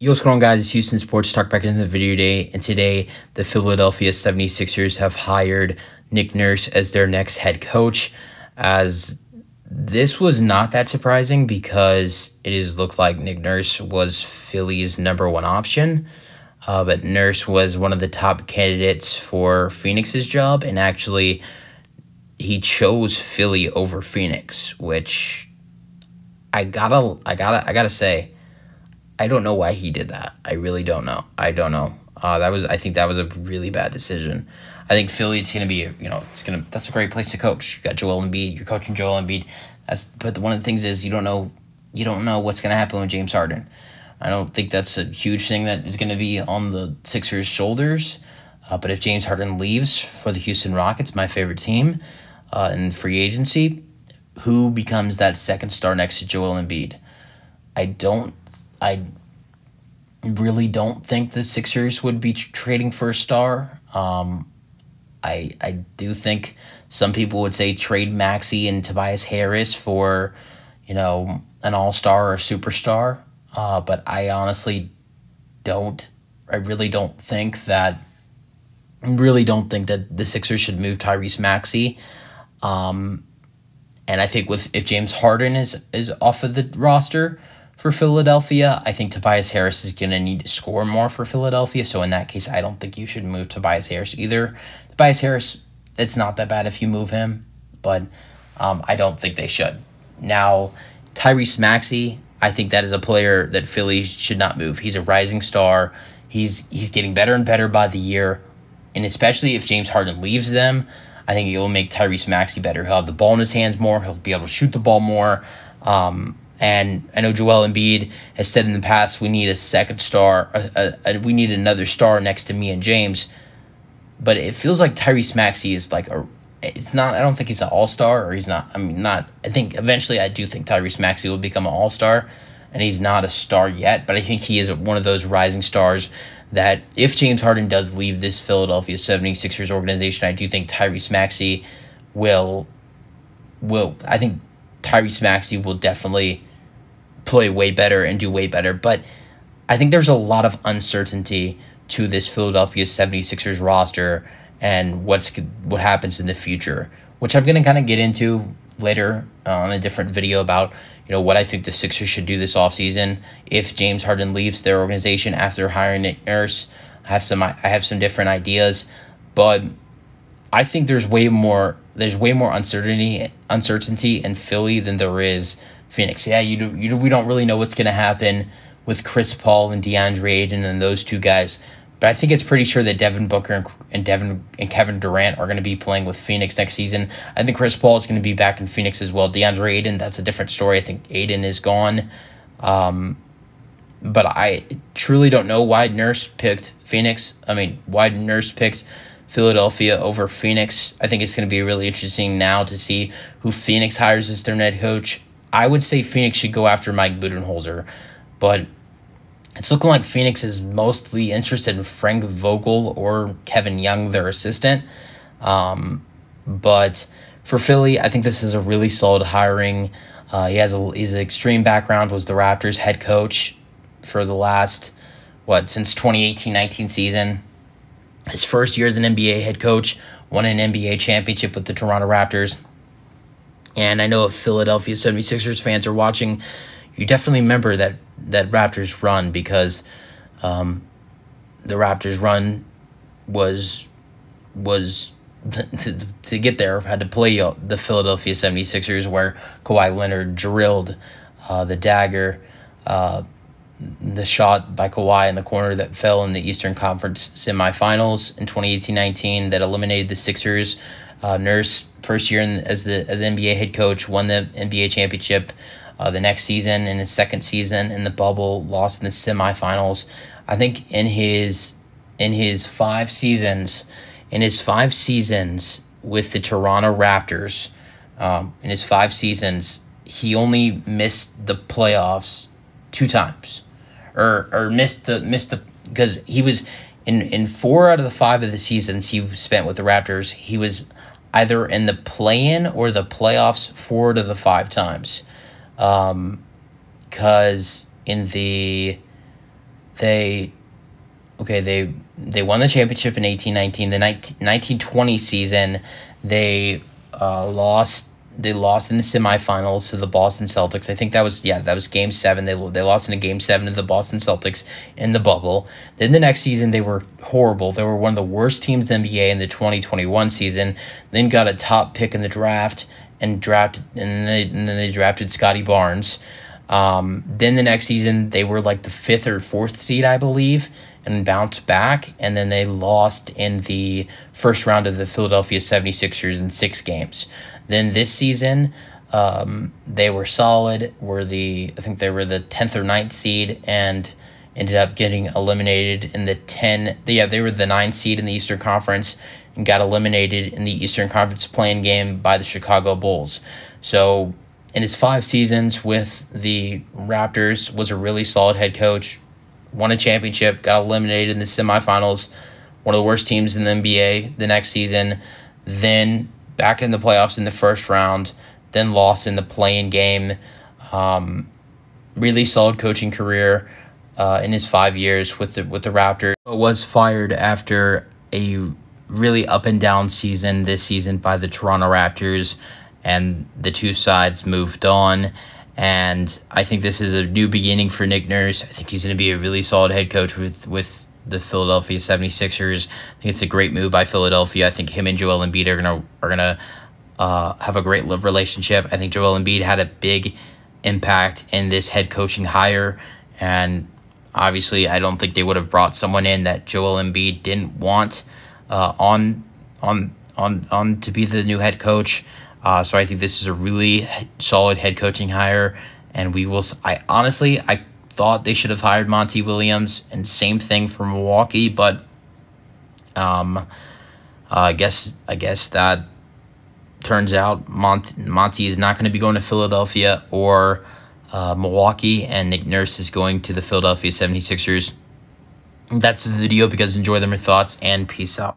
Yo, what's going on, guys? It's Houston Sports Talk back into the video today. And today, the Philadelphia 76ers have hired Nick Nurse as their next head coach. As this was not that surprising because it has looked like Nick Nurse was Philly's #1 option. But Nurse was one of the top candidates for Phoenix's job. And actually, he chose Philly over Phoenix, which I gotta say, I don't know why he did that. I really don't know. I don't know. I think that was a really bad decision. I think Philly, it's gonna be, that's a great place to coach. You got Joel Embiid. You're coaching Joel Embiid. But one of the things is you don't know what's gonna happen with James Harden. I don't think that's a huge thing that is gonna be on the Sixers' shoulders. But if James Harden leaves for the Houston Rockets, my favorite team, in free agency, who becomes that second star next to Joel Embiid? I really don't think the Sixers would be trading for a star. I do think some people would say trade Maxey and Tobias Harris for, an all-star or superstar. But I honestly don't. I really don't think that the Sixers should move Tyrese Maxey. And I think if James Harden is off of the roster for Philadelphia, I think Tobias Harris is going to need to score more for Philadelphia. So in that case, I don't think you should move Tobias Harris either. Tobias Harris, it's not that bad if you move him, but I don't think they should. Now, Tyrese Maxey, I think that is a player that Philly should not move. He's a rising star. He's getting better and better by the year, and especially if James Harden leaves them, I think it will make Tyrese Maxey better. He'll have the ball in his hands more. He'll be able to shoot the ball more. And I know Joel Embiid has said in the past, we need a second star. We need another star next to me and James. But it feels like Tyrese Maxey is like it's not. I don't think he's an all-star, or he's not. I think eventually I do think Tyrese Maxey will become an all-star, and he's not a star yet. But I think he is one of those rising stars that if James Harden does leave this Philadelphia 76ers organization, I do think Tyrese Maxey will. I think Tyrese Maxey will definitely play way better and do way better. But I think there's a lot of uncertainty to this Philadelphia 76ers roster and what happens in the future, which I'm going to kind of get into later on a different video about what I think the Sixers should do this offseason if James Harden leaves their organization after hiring Nick Nurse. I have some different ideas, but I think there's way more uncertainty in Philly than there is Phoenix. Yeah, we don't really know what's going to happen with Chris Paul and DeAndre Ayton and those two guys. But I think it's pretty sure that Devin Booker and Kevin Durant are going to be playing with Phoenix next season. I think Chris Paul is going to be back in Phoenix as well. DeAndre Ayton, that's a different story. I think Ayton is gone. But I truly don't know why Nurse picked why Nurse picked Philadelphia over Phoenix. I think it's going to be really interesting now to see who Phoenix hires as their head coach. I would say Phoenix should go after Mike Budenholzer, but it's looking like Phoenix is mostly interested in Frank Vogel or Kevin Young, their assistant. But for Philly, I think this is a really solid hiring. He's an extreme background, was the Raptors head coach for the last, since 2018-19 season. His first year as an NBA head coach, won an NBA championship with the Toronto Raptors. And I know if Philadelphia 76ers fans are watching, you definitely remember that Raptors run, because the Raptors run was to get there, had to play the Philadelphia 76ers, where Kawhi Leonard drilled the dagger, the shot by Kawhi in the corner that fell in the Eastern Conference semifinals in 2018-19 that eliminated the Sixers. Nurse, first year as NBA head coach, won the NBA championship the next season. In his second season in the bubble, lost in the semifinals. I think in his 5 seasons with the Toronto Raptors, in his 5 seasons, he only missed the playoffs 2 times, or missed the because he was in 4 out of the 5 of the seasons he spent with the Raptors, he was either in the play-in or the playoffs 4 out of the 5 times. Because in the they won the championship in 1819. The 1920 season, they lost. They lost in the semifinals to the Boston Celtics. I think that was Game 7. They lost in a Game 7 to the Boston Celtics in the bubble. Then the next season they were horrible. They were one of the worst teams in the NBA in the 2021 season. Then got a top pick in the draft and then they drafted Scotty Barnes. Then the next season they were like the 5th or 4th seed, I believe, and bounced back, and then they lost in the first round of the Philadelphia 76ers in 6 games. Then this season, they were solid. I think they were the 10th or 9th seed and ended up getting eliminated in the they were the 9th seed in the Eastern Conference and got eliminated in the Eastern Conference play-in game by the Chicago Bulls. So in his 5 seasons with the Raptors, was a really solid head coach, won a championship, got eliminated in the semifinals, one of the worst teams in the NBA the next season, then back in the playoffs in the first round, then lost in the play-in game. Really solid coaching career in his 5 years with the Raptors. Was fired after a really up and down season this season by the Toronto Raptors, and the two sides moved on. And I think this is a new beginning for Nick Nurse. I think he's going to be a really solid head coach with the Philadelphia 76ers. I think it's a great move by Philadelphia. I think him and Joel Embiid are gonna have a great relationship. I think Joel Embiid had a big impact in this head coaching hire, and obviously I don't think they would have brought someone in that Joel Embiid didn't want on to be the new head coach. So I think this is a really solid head coaching hire, and we will. I thought they should have hired Monty Williams, and same thing for Milwaukee, but I guess that turns out Monty is not going to be going to Philadelphia or Milwaukee, and Nick Nurse is going to the Philadelphia 76ers. That's the video. Because enjoy them, your thoughts, and peace out.